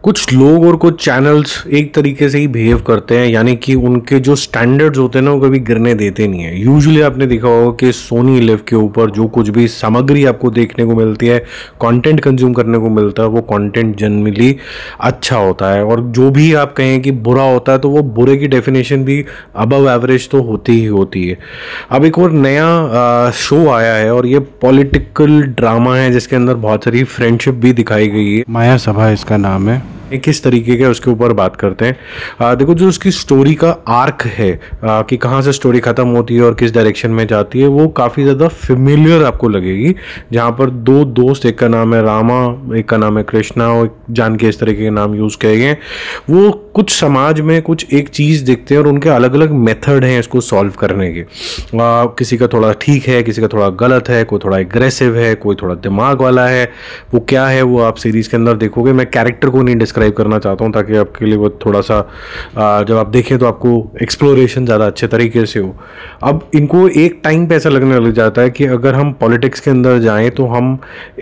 कुछ लोग और कुछ चैनल्स एक तरीके से ही बिहेव करते हैं, यानी कि उनके जो स्टैंडर्ड्स होते हैं ना वो कभी गिरने देते नहीं है। यूजुअली आपने देखा होगा कि सोनी लिव के ऊपर जो कुछ भी सामग्री आपको देखने को मिलती है, कंटेंट कंज्यूम करने को मिलता है, वो कंटेंट जनरली अच्छा होता है। और जो भी आप कहें कि बुरा होता है तो वो बुरे की डेफिनेशन भी अबव एवरेज तो होती ही होती है। अब एक और नया शो आया है और ये पॉलिटिकल ड्रामा है जिसके अंदर बहुत सारी फ्रेंडशिप भी दिखाई गई है। माया सभा इसका नाम है। किस तरीके का उसके ऊपर बात करते हैं। देखो, जो उसकी स्टोरी का आर्क है कि कहाँ से स्टोरी ख़त्म होती है और किस डायरेक्शन में जाती है, वो काफ़ी ज़्यादा फेमिलियर आपको लगेगी। जहाँ पर दो दोस्त, एक का नाम है रामा, एक का नाम है कृष्णा, और जानकी, इस तरीके के नाम यूज़ किए गए हैं। वो कुछ समाज में कुछ एक चीज़ देखते हैं और उनके अलग अलग मेथड हैं इसको सॉल्व करने के। किसी का थोड़ा ठीक है, किसी का थोड़ा गलत है, कोई थोड़ा एग्रेसिव है, कोई थोड़ा दिमाग वाला है। वो क्या है वो आप सीरीज़ के अंदर देखोगे। मैं कैरेक्टर को नहीं डिस्क्राइब करना चाहता हूँ ताकि आपके लिए वो थोड़ा सा जब आप देखें तो आपको एक्सप्लोरेशन ज़्यादा अच्छे तरीके से हो। अब इनको एक टाइम पे ऐसा लगने लग जाता है कि अगर हम पॉलिटिक्स के अंदर जाएं तो हम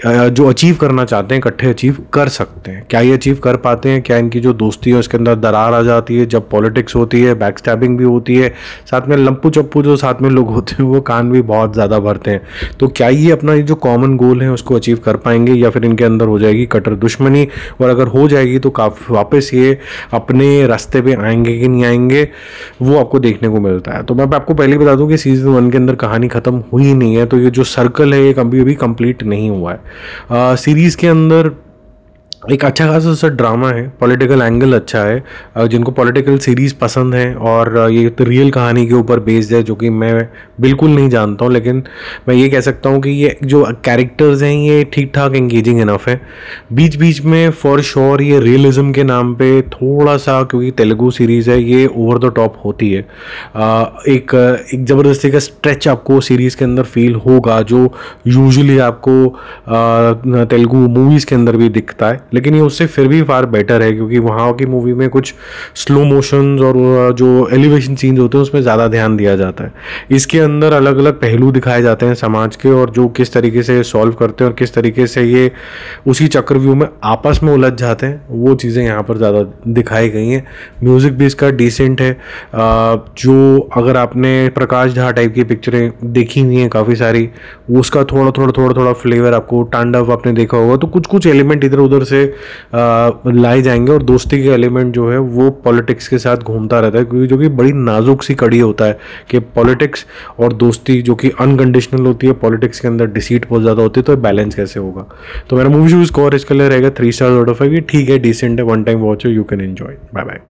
जो अचीव करना चाहते हैं इकट्ठे अचीव कर सकते हैं। क्या ये अचीव कर पाते हैं? क्या इनकी जो दोस्ती है उसके अंदर दरार आ जाती है जब पॉलिटिक्स होती है? बैक स्टैबिंग भी होती है, साथ में लंपू चप्पू जो साथ में लोग होते हैं वो कान भी बहुत ज़्यादा भरते हैं। तो क्या ये अपना ये जो कॉमन गोल है उसको अचीव कर पाएंगे, या फिर इनके अंदर हो जाएगी कट्टर दुश्मनी? और अगर हो जाएगी तो वापस ये अपने रास्ते पे आएंगे कि नहीं आएंगे, वो आपको देखने को मिलता है। तो मैं आपको पहले बता दूं कि सीजन 1 के अंदर कहानी खत्म हुई नहीं है, तो ये जो सर्कल है ये कभी भी कंप्लीट नहीं हुआ है। सीरीज़ के अंदर एक अच्छा खासा सा ड्रामा है, पॉलिटिकल एंगल अच्छा है। जिनको पॉलिटिकल सीरीज़ पसंद है और ये तो रियल कहानी के ऊपर बेस्ड है, जो कि मैं बिल्कुल नहीं जानता हूँ, लेकिन मैं ये कह सकता हूँ कि ये जो कैरेक्टर्स हैं ये ठीक ठाक एंगेजिंग इनफ है। बीच बीच में फॉर श्योर ये रियलिज्म के नाम पे थोड़ा सा, क्योंकि तेलुगु सीरीज़ है, ये ओवर द टॉप होती है। एक ज़बरदस्ती का स्ट्रेच आपको सीरीज़ के अंदर फील होगा, जो यूजुअली आपको तेलुगु मूवीज़ के अंदर भी दिखता है, लेकिन ये उससे फिर भी फार बेटर है, क्योंकि वहाँ की मूवी में कुछ स्लो मोशंस और जो एलिवेशन सीन्स होते हैं उसमें ज़्यादा ध्यान दिया जाता है। इसके अंदर अलग अलग पहलू दिखाए जाते हैं समाज के, और जो किस तरीके से सॉल्व करते हैं और किस तरीके से ये उसी चक्रव्यूह में आपस में उलझ जाते हैं, वो चीज़ें यहाँ पर ज़्यादा दिखाई गई हैं। म्यूज़िक भी इसका डिसेंट है। जो अगर आपने प्रकाश झा टाइप की पिक्चरें देखी हुई हैं काफ़ी सारी, उसका थोड़ा फ्लेवर आपको, तांडव आपने देखा होगा, तो कुछ कुछ एलिमेंट इधर उधर से लाए जाएंगे। और दोस्ती के एलिमेंट जो है वो पॉलिटिक्स के साथ घूमता रहता है, क्योंकि जो कि बड़ी नाजुक सी कड़ी होता है कि पॉलिटिक्स और दोस्ती जो कि अनकंडीशनल होती है, पॉलिटिक्स के अंदर डिसीट बहुत ज़्यादा होती है, तो बैलेंस कैसे होगा। तो मेरा मूवी स्कोर इसके लिए रहेगा 3 स्टार आउट ऑफ 5। ये ठीक है, डिसेंट है, वन टाइम वॉच है, you can enjoy. Bye bye.